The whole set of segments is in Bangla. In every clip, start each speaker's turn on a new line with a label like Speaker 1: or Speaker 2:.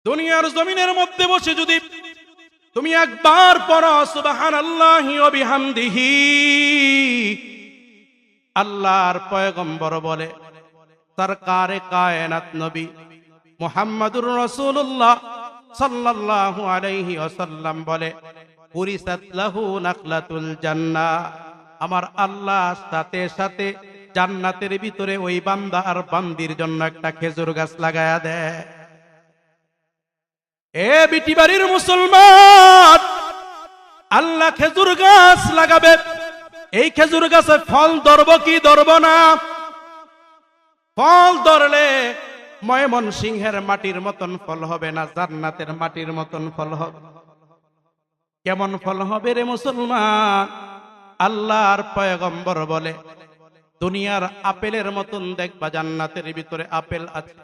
Speaker 1: দুনিয়ার জমিনের মধ্যে বসে যদি তুমি একবার পড়ো সুবহানাল্লাহি ওয়া বিহামদিহি, আল্লাহর পয়গম্বর বলে, সরকারে কায়নাত নবী মুহাম্মদুর রাসূলুল্লাহ সাল্লাল্লাহু আলাইহি ওয়াসাল্লাম বলে, পুরিসাত লাহু নাকলাতুল জান্নাহ, আমার আল্লাহ সাথে সাথে জান্নাতের ভিতরে ওই বান্দা আর বান্দির জন্য একটা খেজুর গাছ লাগায়া দেয়। এ বিটি বাড়ির মুসলমান, আল্লাহ খেজুর গাছ লাগাবে, এই খেজুর গাছে ফল ধরব কি ধরব না? ফল ধরলে ময়মনসিংহের মাটির মতন ফল হবে না, জান্নাতের মাটির মতন ফল হবে। কেমন ফল হবে রে মুসলমান? আল্লাহর পয়গম্বর বলে, দুনিয়ার আপেলের মতন দেখবা জান্নাতের ভিতরে আপেল আছে।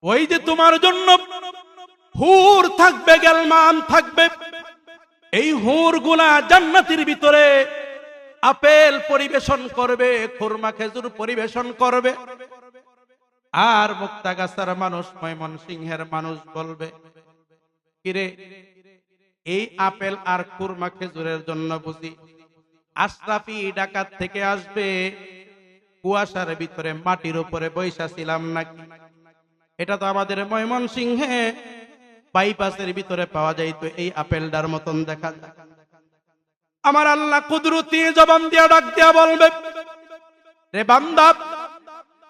Speaker 1: ওই যে তোমার জন্য হুর থাকবে, গেলমান থাকবে, এই হুর গুলা জান্নাতের ভিতরে আপেল পরিবেশন করবে, খুরমা খেজুর পরিবেশন করবে। আর মুক্তাগাছার মানুষ, ময়মনসিংহের মানুষ বলবে, কিরে এই আপেল আর খুরমা খেজুরের জন্য বুঝি আশরাফি ডাকাত থেকে আসবে, কুয়াশার ভিতরে মাটির উপরে বৈশা ছিলাম নাকি? এটা তো আমাদের ময়মনসিংহে বাইপাসের ভিতরে পাওয়া যায়, তো এই আপেলটার মতন দেখা যায়। আমার আল্লাহ কুদরতি জবান দিয়া ডাক দিয়া বলবে, রে বান্দা,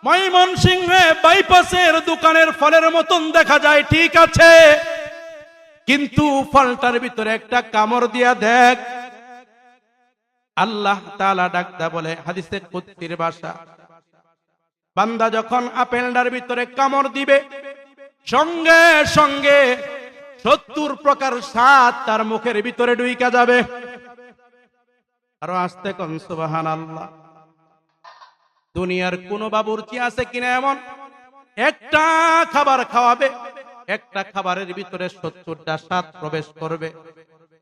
Speaker 1: ময়মনসিংহে বাইপাসের দোকানের ফলের মতন দেখা যায় ঠিক আছে, কিন্তু ফলটার ভিতরে একটা কামড় দিয়া দেখ। আল্লাহ তাআলা ডাক দিয়া বলে, হাদিসে কুদসির ভাষা, বান্দা যখন আপেলটার ভিতরে কামড় দিবে, সঙ্গে সঙ্গে 70 প্রকার স্বাদ তার মুখের ভিতরে ঢুইকা যাবে। আরো আস্তে কোন সুবহানাল্লাহ। দুনিয়ার কোন বাবুর্চি আছে কিনা এমন একটা খাবার খাওয়াবে, একটা খাবারের ভিতরে 70টা স্বাদ প্রবেশ করবে?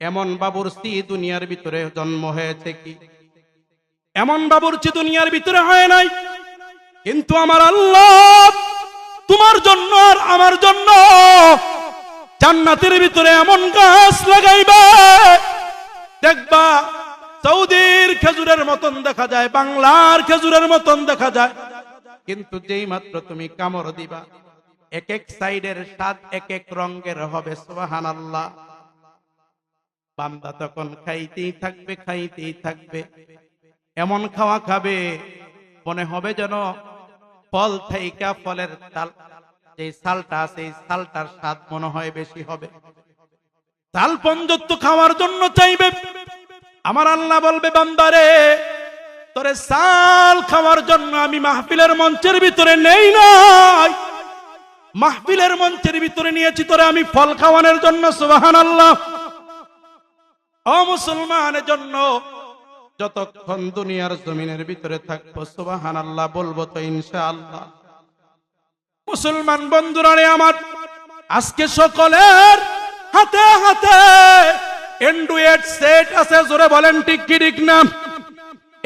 Speaker 1: এমন বাবুর্চি দুনিয়ার ভিতরে জন্ম হয়েছে কি? এমন বাবুর্চি দুনিয়ার ভিতরে হয় নাই। কিন্তু আমার আল্লাহ তোমার জন্য আর আমার জন্য জান্নাতের ভিতরে এমন গাছ লাগাইবে, দেখবা সৌদির খেজুরের মতন দেখা যায়, বাংলার খেজুরের মতন দেখা যায়, কিন্তু যেই মাত্র তুমি কামড় দিবা, এক এক সাইডের স্বাদ এক এক রঙের হবে। সুবহানাল্লাহ। বান্দা তখন খাইতেই থাকবে, খাইতেই থাকবে, এমন খাওয়া খাবে মনে হবে যেন ফল থাইকা ফলের যে সালটা আছে, এই সালটার স্বাদ মনে হয় বেশি হবে। সাল পঞ্জত্ব খাওয়ার জন্য চাইবে। আমার আল্লাহ বলবে, বান্দারে, তোরে সাল খাওয়ার জন্য আমি মাহফিলের মঞ্চের ভিতরে নেই নাই, মাহফিলের মঞ্চের ভিতরে নিয়েছি তোরে আমি ফল খাওয়ানোর জন্য। সুবহানাল্লাহ। ও মুসলমানের জন্য যতক্ষণ দুনিয়ার জমিনের ভিতরে থাকবো সুবহানাল্লাহ বলবো তো ইনশাআল্লাহ। মুসলমান বন্ধুরা রে আমার, আজকে সকলের হাতে হাতে অ্যান্ড্রয়েড সেট আছে, জোরে বলেন ঠিক কি ঠিক না?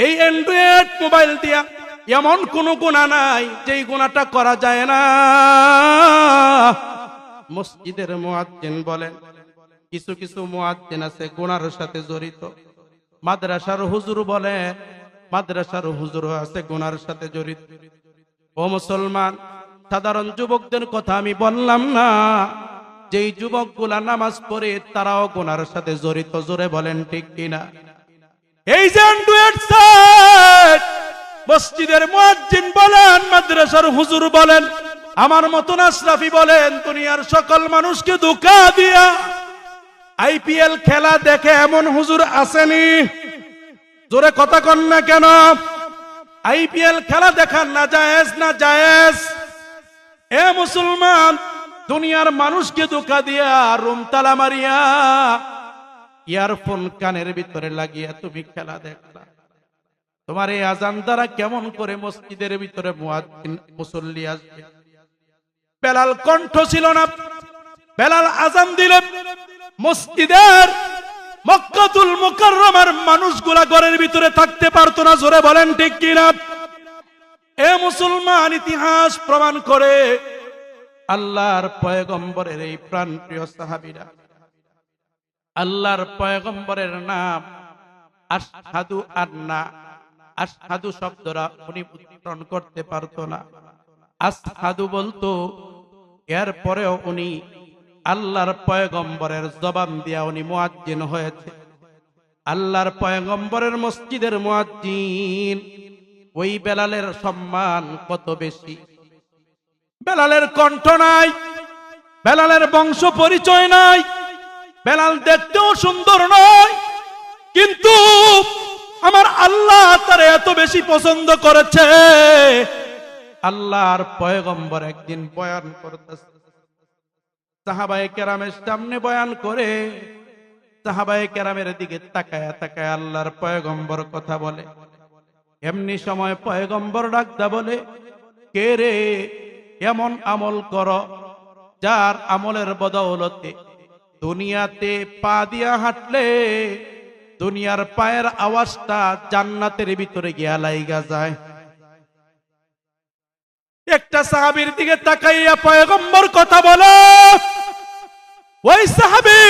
Speaker 1: এই অ্যান্ড্রয়েড মোবাইল দিয়া এমন কোন গুনাহ নাই যেই গুনাহটা করা যায় না। মসজিদের মুয়াজ্জিন বলেন, কিছু কিছু মুয়াজ্জিন আছে গুনার সাথে জড়িত। মাদ্রাসার হুজুর বলে, মাদ্রাসার হুজুর আছে গুনার সাথে জড়িত। ও মুসলমান, সাধারণ যুবকদের কথা আমি বললাম না, যেই যুবকগুলা নামাজ পড়ে তারাও গুনার সাথে জড়িত। জোরে বলেন ঠিক কিনা? এই যে অ্যান্ড্রয়েড সেট, মসজিদের মুয়াজ্জিন বলেন, মাদ্রাসার হুজুর বলেন, আমার মতন আশরাফি বলেন, দুনিয়ার সকল মানুষকে ধোঁকা দিয়া আইপিএল খেলা দেখে এমন হুজুর আসেনি? জোরে কথা কন না কেন? আইপিএল খেলা দেখা না জায়েজ, না জায়েজ? এ মুসলমান, দুনিয়ার মানুষকে ধোঁকা দিয়া, রুম তালা মারিয়া, ইয়ারফোন কানের ভিতরে লাগিয়া তুমি খেলা দেখলা। তোমার এই আজান দ্বারা কেমন করে মসজিদের ভিতরে মুয়াজ্জিন মুসল্লি আসবে? বেলাল কণ্ঠ ছিল না, বেলাল আজান দিলে মসজিদের মক্কাতুল মুকাররমার মানুষগুলা ঘরের ভিতরে থাকতে পারতো না। জোরে বলেন ঠিক কিনা? এ মুসলমান, ইতিহাস প্রমাণ করে আল্লাহর পয়গম্বরের এই প্রাণপ্রিয় সাহাবীরা, আল্লাহর পয়গম্বরের নাম আশহাদু আন্না, আশহাদু শব্দরা উনি উচ্চারণ করতে পারতো না, আশহাদু বলতো। এরপরেও উনি আল্লাহর পয়গম্বরের জবান দিয়া উনি মুয়াজ্জিন হয়েছে। আল্লাহর পয়গম্বরের মসজিদের মুয়াজ্জিন। ওই বেলালের সম্মান কত বেশি! বেলালের কণ্ঠ নাই, বেলালের বংশ পরিচয় নাই, বেলাল দেখতেও সুন্দর নয়, কিন্তু আমার আল্লাহ তার এত বেশি পছন্দ করেছে। আল্লাহর পয়গম্বর একদিন বয়ান করতেছে, সাহাবায়ে কেরামের সামনে বয়ান করে, সাহাবায়ে কেরামের দিকে তাকায়া তাকায়া আল্লাহর পয়গম্বর কথা বলে। এমনি সময় পয়গম্বর ডাকদা বলে, কে রে, এমন আমল কর যার আমলের বদৌলতে দুনিয়াতে পা দিয়া হাঁটলে দুনিয়ার পায়ের আওয়াজটা জান্নাতের ভিতরে গিয়া লাইগা যায়। একটা সাহাবীর দিকে তাকাইয়া পয়গম্বর কথা বলে, ওই সাহাবী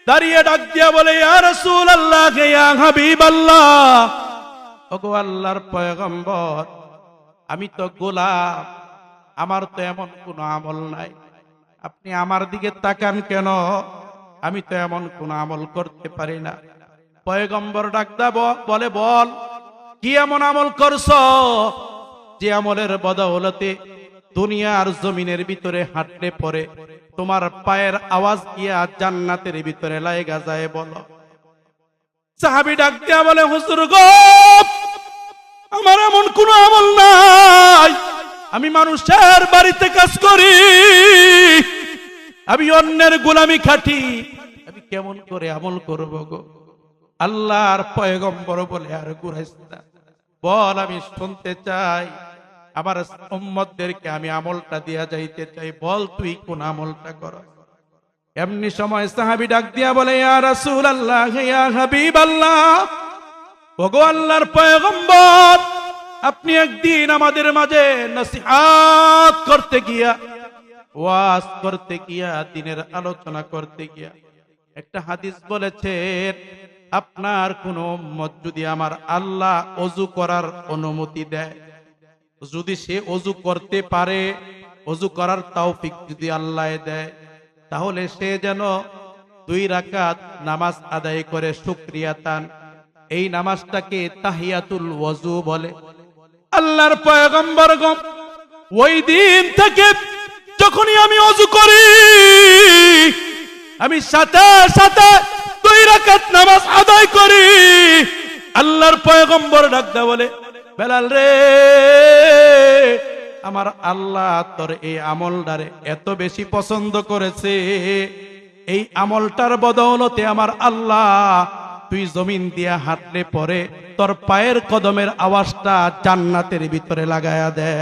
Speaker 1: দাঁড়িয়ে ডাক দিয়া বলে, ইয়া রাসূলুল্লাহ, ইয়া হাবিবাল্লাহ, ওগো আল্লাহর পয়গম্বর, আমি তো গোলাম, আমার তো এমন কোনো আমল নাই, আপনি আমার দিকে তাকান কেন? আমি তো এমন কোনো আমল করতে পারি না। পয়গম্বর ডাকদা বলে, বল কি এমন আমল করছো যে আমলের বদৌলতে দুনিয়ার জমিনের ভিতরে হাঁটলে পরে তোমার পায়ের আওয়াজ গিয়া জান্নাতের ভিতরে লাইগা যায়, বলো। সাহাবী ডাক দিয়া বলে, হুজুর গো, আমার এমন কোনো আমল নাই, আমি মানুষের বাড়িতে কাজ করি, আমি অন্যের গোলামি খাটি, আমি কেমন করে আমল করব গো? আল্লাহর পয়গম্বর বলে, আর ঘুরাইস না, বল, আমি শুনতে চাই, আমার উম্মতদেরকে আমি আমলটা দিয়া যাইতে চাই, বল তুই কোন আমলটা কর। এমনি সময় সাহাবী ডাক দিয়া বলে, ইয়া রাসূলুল্লাহ, ইয়া হাবিবাল্লাহ, ওগো আল্লাহর পয়গম্বর, আপনি একদিন আমাদের মাঝে নসিহত করতে গিয়া, ওয়াজ করতে গিয়া, দিনের আলোচনা করতে গিয়া একটা হাদিস বলেছেন, আপনার কোন উম্মত যদি আমার আল্লাহ ওযু করার অনুমতি দেয়, যদি সে ওযু করতে পারে, ওযু করার তৌফিক যদি আল্লাহ দেয়, তাহলে সে যেন 2 রাকাত নামাজ আদায় করে শুকরিয়া তান। এই নামাজটাকে তাহিয়াতুল ওযু বলে। আল্লাহর পয়গম্বর গো, ওই দিন থেকে যখনই আমি ওযু করি, আমি সাথে সাথে 2 রাকাত নামাজ আদায় করি। আল্লাহর পয়গম্বর ডাকদা বলে, বেলাল রে, আমার আল্লাহ তোর এই আমলটারে এত বেশি পছন্দ করেছে, এই আমলটার বদৌলতে আমার আল্লাহ তুই জমিন দিয়া হাঁটলে পরে তোর পায়ের কদমের আওয়াজটা জান্নাতের ভিতরে লাগায়া দে।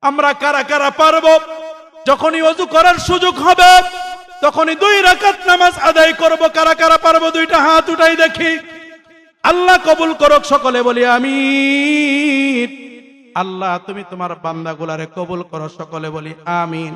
Speaker 1: আমরা কারা কারা পারবো, যখনই ওযু করার সুযোগ হবে তখনই 2 রাকাত নামাজ আদায় করব? কারা কারা পারবো? 2টা হাত উঠাই দেখি। আল্লাহ কবুল করুক, সকলে বলি আমিন। আল্লাহ তুমি তোমার বান্দাগুলারে কবুল করো, সকলে বলি আমিন।